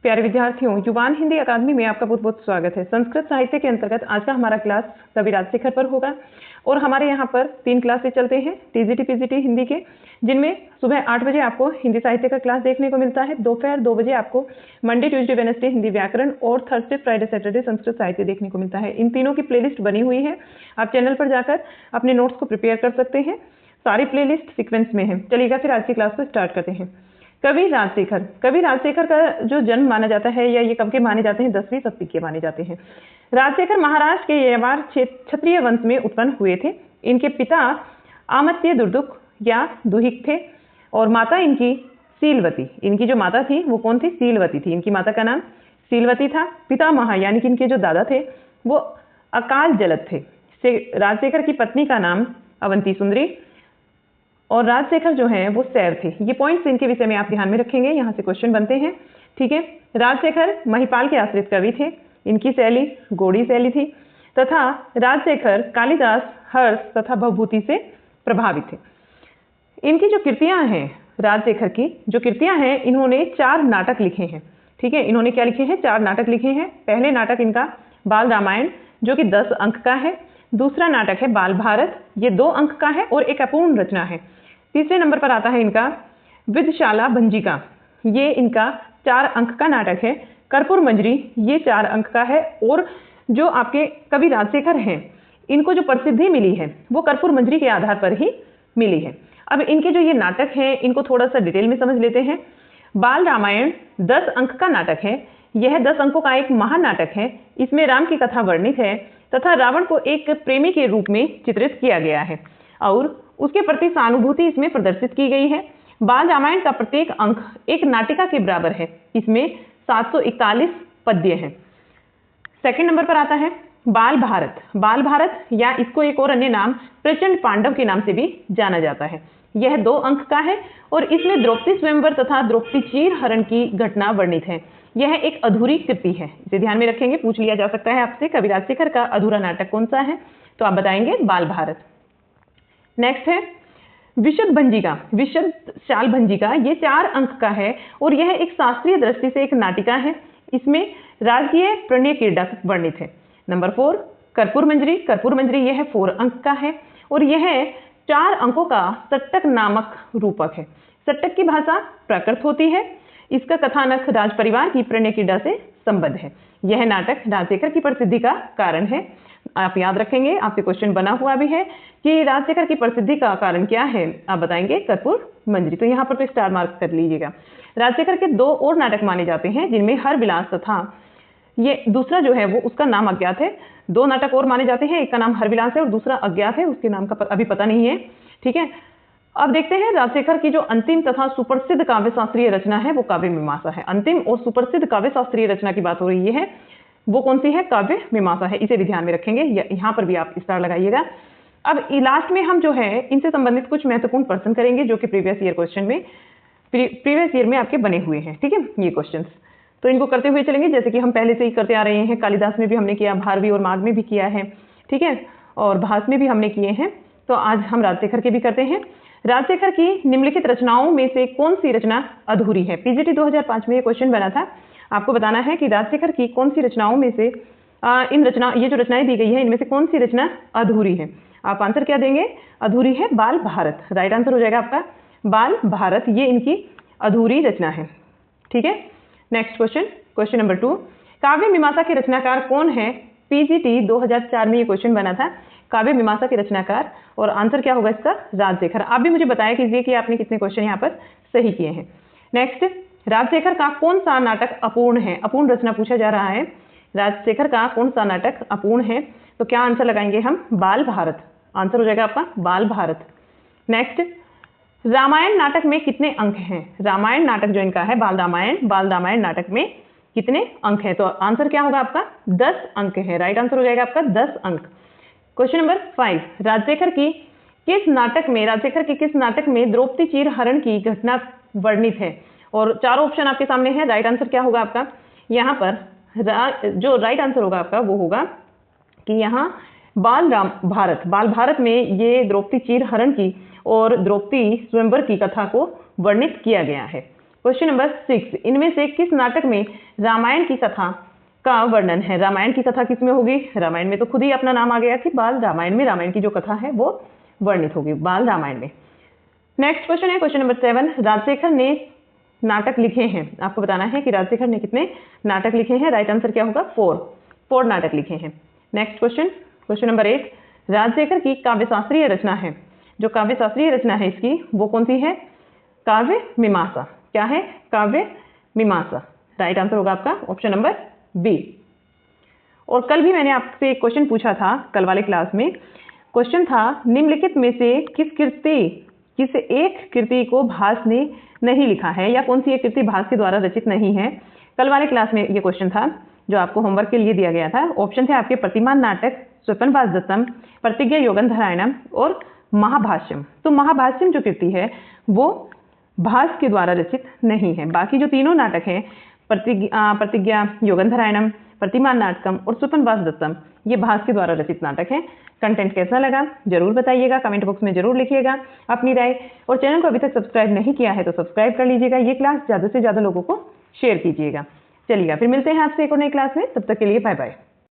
प्यारे विद्यार्थियों, युवान हिंदी अकादमी में आपका बहुत बहुत स्वागत है। संस्कृत साहित्य के अंतर्गत आज का हमारा क्लास कवि राजशेखर पर होगा और हमारे यहाँ पर 3 क्लासेस चलते हैं टीजीटी पीजीटी हिंदी के, जिनमें सुबह 8 बजे आपको हिंदी साहित्य का क्लास देखने को मिलता है। दोपहर 2 बजे आपको मंडे ट्यूसडे वेडनेसडे हिंदी व्याकरण और थर्सडे फ्राइडे सैटरडे संस्कृत साहित्य देखने को मिलता है। इन तीनों की प्लेलिस्ट बनी हुई है, आप चैनल पर जाकर अपने नोट्स को प्रिपेयर कर सकते हैं। सारी प्लेलिस्ट सीक्वेंस में है। चलिएगा फिर आज की क्लास को स्टार्ट करते हैं। कवि राजशेखर का जो जन्म माना जाता है या ये कब के माने जाते हैं, 10वीं शताब्दी के माने जाते हैं। राजशेखर महाराष्ट्र के यवार क्षत्रिय वंश में उत्पन्न हुए थे। इनके पिता आमत्य दुर्दुक या दुहिक थे और माता इनकी सीलवती। इनकी जो माता थी वो कौन थी? सीलवती थी। इनकी माता का नाम सीलवती था। पितामह यानी कि इनके जो दादा थे वो अकाल जलद थे। राजशेखर की पत्नी का नाम अवंती सुंदरी और राजशेखर जो हैं वो सैव थे। ये पॉइंट्स इनके विषय में आप ध्यान में रखेंगे, यहाँ से क्वेश्चन बनते हैं। ठीक है, राजशेखर महिपाल के आश्रित कवि थे। इनकी शैली गोड़ी शैली थी तथा राजशेखर कालिदास, हर्ष तथा भवभूति से प्रभावित थे। इनकी जो कृतियां हैं, राजशेखर की जो कृतियां हैं, इन्होंने 4 नाटक लिखे हैं। ठीक है, इन्होंने क्या लिखे हैं? 4 नाटक लिखे हैं। पहले नाटक इनका बाल रामायण जो कि 10 अंक का है। दूसरा नाटक है बाल भारत, ये 2 अंक का है और एक अपूर्ण रचना है। तीसरे नंबर पर आता है इनका विदशाला भंजिका, ये इनका 4 अंक का नाटक है। कर्पूर मंजरी, ये 4 अंक का है। और जो आपके कवि राजशेखर हैं, इनको जो प्रसिद्धि मिली है वो कर्पूर मंजरी के आधार पर ही मिली है। अब इनके जो ये नाटक हैं, इनको थोड़ा सा डिटेल में समझ लेते हैं। बाल रामायण 10 अंक का नाटक है। यह 10 अंकों का एक महान नाटक है। इसमें राम की कथा वर्णित है तथा रावण को एक प्रेमी के रूप में चित्रित किया गया है और उसके प्रति सहानुभूति इसमें प्रदर्शित की गई है। बाल रामायण का प्रत्येक अंक एक नाटिका के बराबर है। इसमें 741 पद्य हैं। सेकंड नंबर पर आता है बाल भारत। बाल भारत या इसको एक और अन्य नाम प्रचंड पांडव के नाम से भी जाना जाता है। यह 2 अंक का है और इसमें द्रौपदी स्वयंवर तथा द्रौपदी चीर हरण की घटना वर्णित है। यह एक अधूरी कृति है, इसे ध्यान में रखेंगे। पूछ लिया जा सकता है आपसे कवि राजशेखर का अधूरा नाटक कौन सा है, तो आप बताएंगे बाल भारत। नेक्स्ट है विशद भंजिका। विशद शाल भंजिका, ये 4 अंक का है और यह एक शास्त्रीय दृष्टि से एक नाटिका है। इसमें राजकीय प्रणय क्रीड़ा वर्णित है। नंबर 4 कर्पूर मंजरी। कर्पूर मंजरी यह 4 अंक का है और यह 4 अंकों का सट्टक नामक रूपक है। सट्टक की भाषा प्राकृत होती है। इसका कथानक राज परिवार की प्रणय क्रीड़ा से संबद्ध है। यह नाटक राजशेखर की प्रसिद्धि का कारण है। आप याद रखेंगे, आपसे क्वेश्चन बना हुआ भी है कि राजशेखर की प्रसिद्धि का कारण क्या है, आप बताएंगे कर्पूर मंजरी। तो यहाँ पर तो स्टार मार्क कर लीजिएगा। राजशेखर के 2 और नाटक माने जाते हैं जिनमें हर विलास तथा ये दूसरा जो है वो उसका नाम अज्ञात है। 2 नाटक और माने जाते हैं, एक का नाम हर विलास है और दूसरा अज्ञात है, उसके नाम का अभी पता नहीं है। ठीक है, अब देखते हैं राजशेखर की जो अंतिम तथा सुप्रसिद्ध काव्य शास्त्रीय रचना है वो काव्य मीमांसा है। अंतिम और सुप्रसिद्ध काव्य शास्त्रीय रचना की बात हो रही है, वो कौन सी है? काव्य मीमांसा है। इसे भी ध्यान में रखेंगे, यहाँ पर भी आप स्टार लगाइएगा। अब लास्ट में हम जो है इनसे संबंधित कुछ महत्वपूर्ण प्रश्न करेंगे जो कि प्रीवियस ईयर क्वेश्चन में प्रीवियस ईयर में आपके बने हुए हैं। ठीक है, ये क्वेश्चंस तो इनको करते हुए चलेंगे जैसे कि हम पहले से ही करते आ रहे हैं। कालिदास में भी हमने किया, भारवी और माघ में भी किया है। ठीक है, और भास में भी हमने किए हैं। तो आज हम राजशेखर के भी करते हैं। राजशेखर की निम्नलिखित रचनाओं में से कौन सी रचना अधूरी है? पीजीटी 2005 में ये क्वेश्चन बना था। आपको बताना है कि राजशेखर की कौन सी रचनाओं में से ये जो रचनाएं दी गई है इनमें से कौन सी रचना अधूरी है। आप आंसर क्या देंगे? अधूरी है बाल भारत। राइट आंसर हो जाएगा आपका बाल भारत, ये इनकी अधूरी रचना है। ठीक है, नेक्स्ट क्वेश्चन, क्वेश्चन नंबर 2, काव्य मीमांसा के रचनाकार कौन है? पीजीटी 2004 में ये क्वेश्चन बना था, काव्य मीमांसा के रचनाकार, और आंसर क्या होगा इसका? राजशेखर। आप भी मुझे बताया कीजिए कि आपने कितने क्वेश्चन यहाँ पर सही किए हैं। नेक्स्ट, राजशेखर का कौन सा नाटक अपूर्ण है? अपूर्ण रचना पूछा जा रहा है। राजशेखर का कौन सा नाटक अपूर्ण है? तो क्या आंसर लगाएंगे हम? बाल भारत। आंसर हो जाएगा आपका बाल भारत। नेक्स्ट, रामायण नाटक में कितने अंक हैं? रामायण नाटक जो इनका है बाल रामायण नाटक में कितने अंक हैं? तो आंसर क्या होगा आपका? 10 अंक है। राइट आंसर हो जाएगा आपका 10 अंक। क्वेश्चन नंबर 5, राजशेखर की किस नाटक में द्रौपदी चीर हरण की घटना वर्णित है? और चारों ऑप्शन आपके सामने है। राइट आंसर क्या होगा आपका? यहाँ पर जो राइट आंसर होगा आपका वो होगा कि यहाँ बाल भारत में ये द्रौपदी चीर हरण की और द्रौपदी स्वयंवर की कथा को वर्णित किया गया है। क्वेश्चन नंबर 6, इनमें से किस नाटक में रामायण की कथा का वर्णन है? रामायण की कथा किसमें होगी? रामायण में तो खुद ही अपना नाम आ गया कि बाल रामायण में रामायण की जो कथा है वो वर्णित होगी बाल रामायण में। नेक्स्ट क्वेश्चन है क्वेश्चन नंबर 7, राजशेखर ने नाटक लिखे हैं। आपको बताना है कि राजशेखर ने कितने नाटक लिखे हैं। राइट आंसर क्या होगा? 4 नाटक लिखे हैं। Next question, question number 8, Rajshekhar की काव्यशास्त्रीय रचना है। जो काव्यशास्त्रीय रचना है इसकी वो कौन सी है? काव्य मीमांसा। क्या है? काव्य मीमांसा। राइट आंसर होगा आपका ऑप्शन नंबर बी। और कल भी मैंने आपसे एक क्वेश्चन पूछा था, कल वाले क्लास में क्वेश्चन था निम्नलिखित में से किस एक कृति को भास ने नहीं लिखा है, या कौन सी एक कृति भास के द्वारा रचित नहीं है। कल वाले क्लास में ये क्वेश्चन था जो आपको होमवर्क के लिए दिया गया था। ऑप्शन थे आपके प्रतिमान नाटक, स्वपनवास दत्तम, प्रतिज्ञा योगंधरायणम और महाभाष्यम। तो महाभाष्यम जो कृति है वो भास के द्वारा रचित नहीं है। बाकी जो तीनों नाटक हैं प्रतिज्ञा योगंधरायणम, प्रतिमान नाटकम और स्वपनवास दत्तम, ये भास के द्वारा रचित नाटक है। कंटेंट कैसा लगा जरूर बताइएगा, कमेंट बॉक्स में जरूर लिखिएगा अपनी राय। और चैनल को अभी तक सब्सक्राइब नहीं किया है तो सब्सक्राइब कर लीजिएगा। ये क्लास ज़्यादा से ज़्यादा लोगों को शेयर कीजिएगा। चलिएगा फिर मिलते हैं आपसे एक और नई क्लास में, तब तक के लिए बाय बाय।